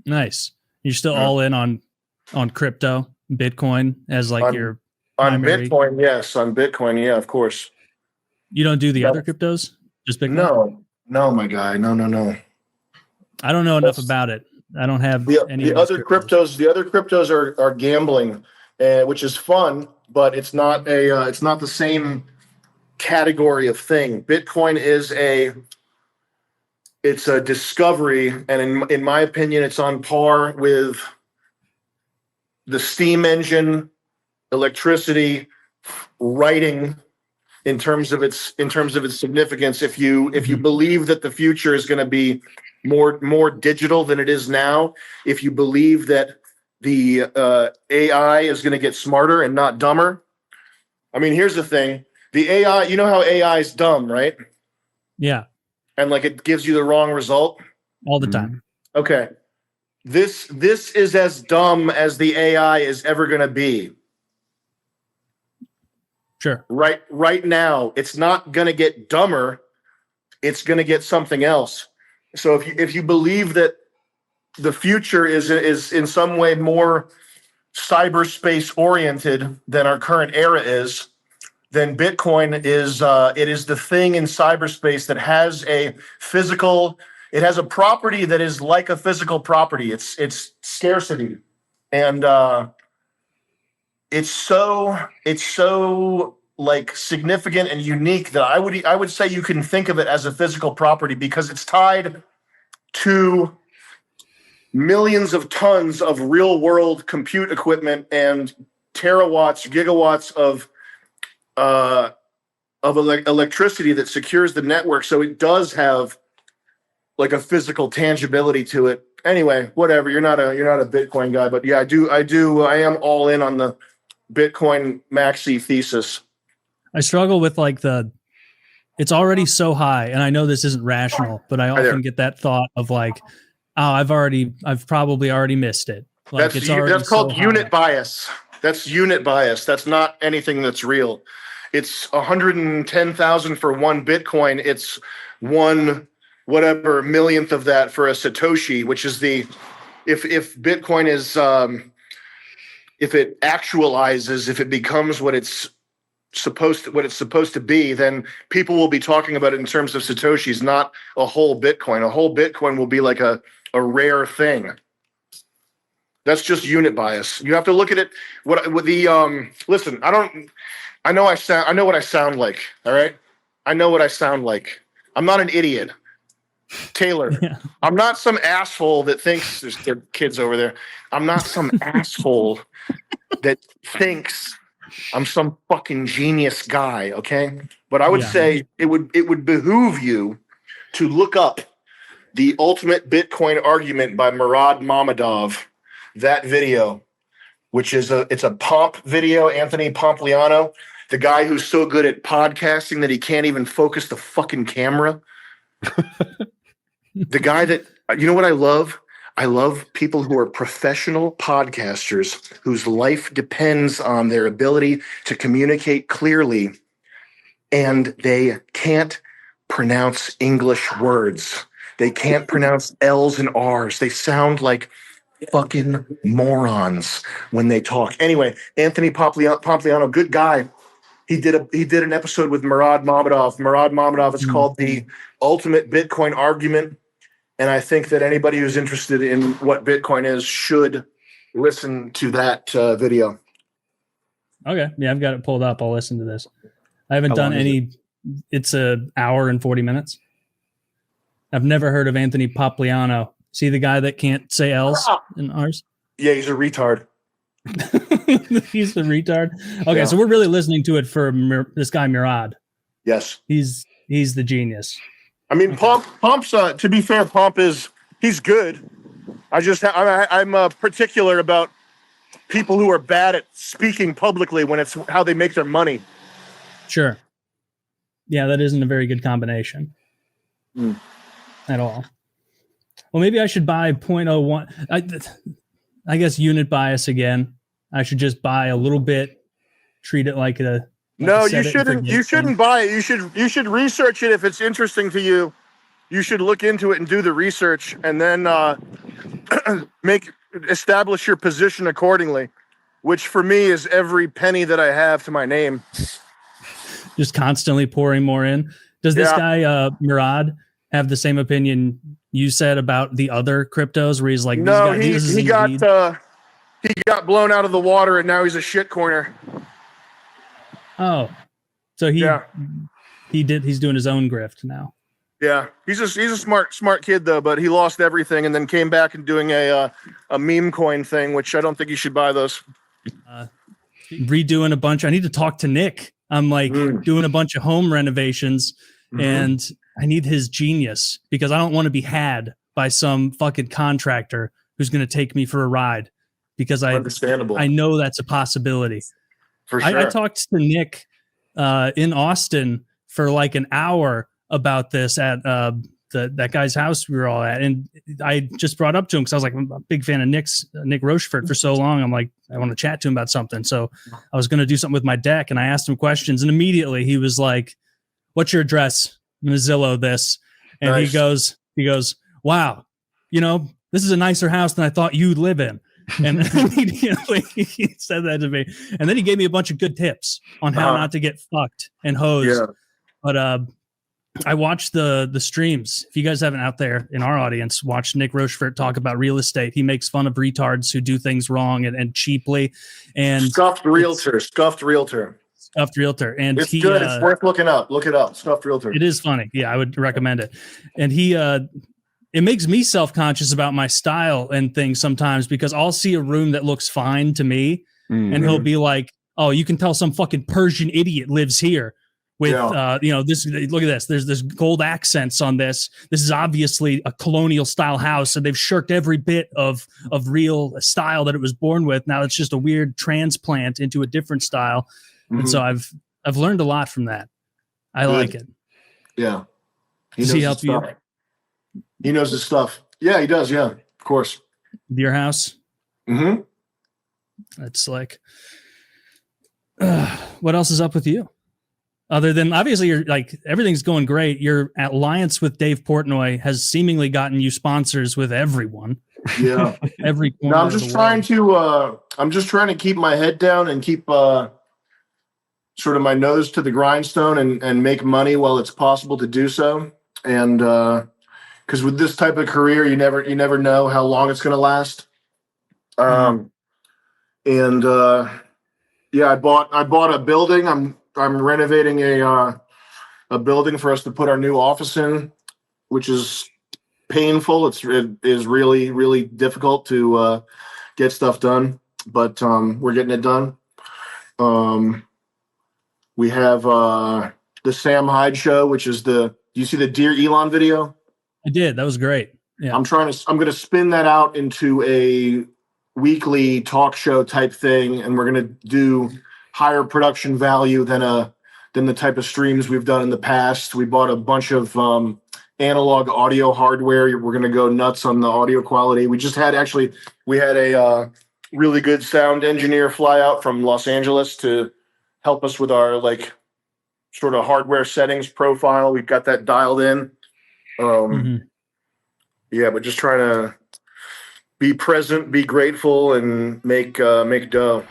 Nice. You're still all in on crypto, Bitcoin as like your primary... Bitcoin. Yes, on Bitcoin. Yeah, of course. You don't do the other cryptos? Just Bitcoin? No, my guy. No. I don't know enough about it. I don't have any the other cryptos. The other cryptos are gambling, which is fun, but it's not the same category of thing. Bitcoin is it's a discovery, and in my opinion, it's on par with the steam engine, electricity, writing, in terms of its significance. If you believe that the future is going to be more digital than it is now, if you believe that the AI is going to get smarter and not dumber. I mean, here's the thing: the AI. You know how AI is dumb, right? Yeah. And like it gives you the wrong result all the time. Okay. This is as dumb as the AI is ever going to be. Sure. Right now, it's not going to get dumber. It's going to get something else. So if you believe that the future is in some way more cyberspace oriented than our current era is, then Bitcoin is it is the thing in cyberspace that has a physical. It has a property that is like a physical property. It's scarcity, and it's so like significant and unique that I would say you can think of it as a physical property because it's tied to millions of tons of real world compute equipment and terawatts, gigawatts of electricity that secures the network. So it does have like a physical tangibility to it. Anyway, whatever. You're not a Bitcoin guy, but yeah, I am all in on the Bitcoin maxi thesis. I struggle with like it's already so high, and I know this isn't rational, but I often get that thought of like, oh, I've probably already missed it. Like that's called unit bias. That's unit bias. That's not anything that's real. It's 110,000 for one Bitcoin. It's one whatever millionth of that for a Satoshi, which is if Bitcoin is if it actualizes, if it becomes what it's supposed to be, then people will be talking about it in terms of Satoshis, not a whole Bitcoin. A whole Bitcoin will be like a rare thing. That's just unit bias. You have to look at it. Listen, I know what I sound like. All right. I know what I sound like. I'm not an idiot. Taylor, yeah. I'm not some asshole that thinks there's kids over there. I'm not some asshole that thinks I'm some fucking genius guy. Okay. But I would say it would behoove you to look up the ultimate Bitcoin argument by Murad Mammadov, that video, which is it's a Pomp video, Anthony Pompliano, the guy who's so good at podcasting that he can't even focus the fucking camera. The guy that, you know what I love? I love people who are professional podcasters whose life depends on their ability to communicate clearly, and they can't pronounce English words. They can't pronounce L's and R's. They sound like fucking morons when they talk. Anyway, Anthony Pompliano, good guy. He did an episode with Murad Mammadov. Murad Mammadov is called The Ultimate Bitcoin Argument. And I think that anybody who's interested in what Bitcoin is should listen to that video. Okay. Yeah, I've got it pulled up. I'll listen to this. I haven't done any. It's an hour and 40 minutes. I've never heard of Anthony Pompliano. See the guy that can't say L's and R's? Yeah, he's a retard. He's a retard. Okay, so we're really listening to it for this guy Murad. Yes. He's the genius. I mean, Pomp's. To be fair, he's good. I'm particular about people who are bad at speaking publicly when it's how they make their money. Sure. Yeah, that isn't a very good combination at all. Well, maybe I should buy 0.01. I guess unit bias again. I should just buy a little bit, treat it like a. No, you shouldn't. You shouldn't buy it. You should research it if it's interesting to you. You should look into it and do the research, and then establish your position accordingly, which for me is every penny that I have to my name. Just constantly pouring more in. Does this guy, Murad, have the same opinion you said about the other cryptos where he's like, no, he got blown out of the water and now he's a shit corner. Oh, so he's doing his own grift now. Yeah, he's a smart kid though, but he lost everything and then came back and doing a meme coin thing, which I don't think you should buy those. Redoing a bunch. I need to talk to Nick. I'm like doing a bunch of home renovations and I need his genius because I don't want to be had by some fucking contractor who's going to take me for a ride because I know that's a possibility. For sure. I talked to Nick in Austin for like an hour about this at that guy's house we were all at. And I just brought up to him because I was like, I'm a big fan of Nick Rochefort for so long. I'm like, I want to chat to him about something. So I was going to do something with my deck and I asked him questions and immediately he was like, what's your address? I'm going to Zillow this. And nice. he goes, wow, this is a nicer house than I thought you'd live in. And immediately he said that to me. And then he gave me a bunch of good tips on how not to get fucked and hosed. Yeah. But I watched the streams. If you guys haven't out there in our audience, watch Nick Rochefort talk about real estate. He makes fun of retards who do things wrong and cheaply. And Scuffed realtor. And it's good. It's worth looking up. Look it up. Scuffed realtor. It is funny. Yeah, I would recommend it. And it makes me self-conscious about my style and things sometimes because I'll see a room that looks fine to me and he'll be like, oh, you can tell some fucking Persian idiot lives here with, this, look at this. There's this gold accents on this. This is obviously a colonial style house. And they've shirked every bit of real style that it was born with. Now it's just a weird transplant into a different style. And so I've learned a lot from that. I like it. Yeah. Does he help you? He knows his stuff. Yeah, he does. Yeah, of course. Your house? Mm-hmm. That's like, what else is up with you? Other than, obviously, you're like, everything's going great. Your alliance with Dave Portnoy has seemingly gotten you sponsors with everyone. Yeah. Every corner. No, I'm just trying to keep my head down and keep sort of my nose to the grindstone and make money while it's possible to do so. And because with this type of career, you never know how long it's going to last. I bought a building. I'm renovating a building for us to put our new office in, which is painful. It is really, really difficult to get stuff done, but we're getting it done. We have the Sam Hyde show, which is do you see the Dear Elon video? I did. That was great. Yeah. I'm going to spin that out into a weekly talk show type thing. And we're going to do higher production value than the type of streams we've done in the past. We bought a bunch of analog audio hardware. We're going to go nuts on the audio quality. We had a really good sound engineer fly out from Los Angeles to help us with our sort of hardware settings profile. We've got that dialed in. Yeah, but just trying to be present, be grateful, and make dough.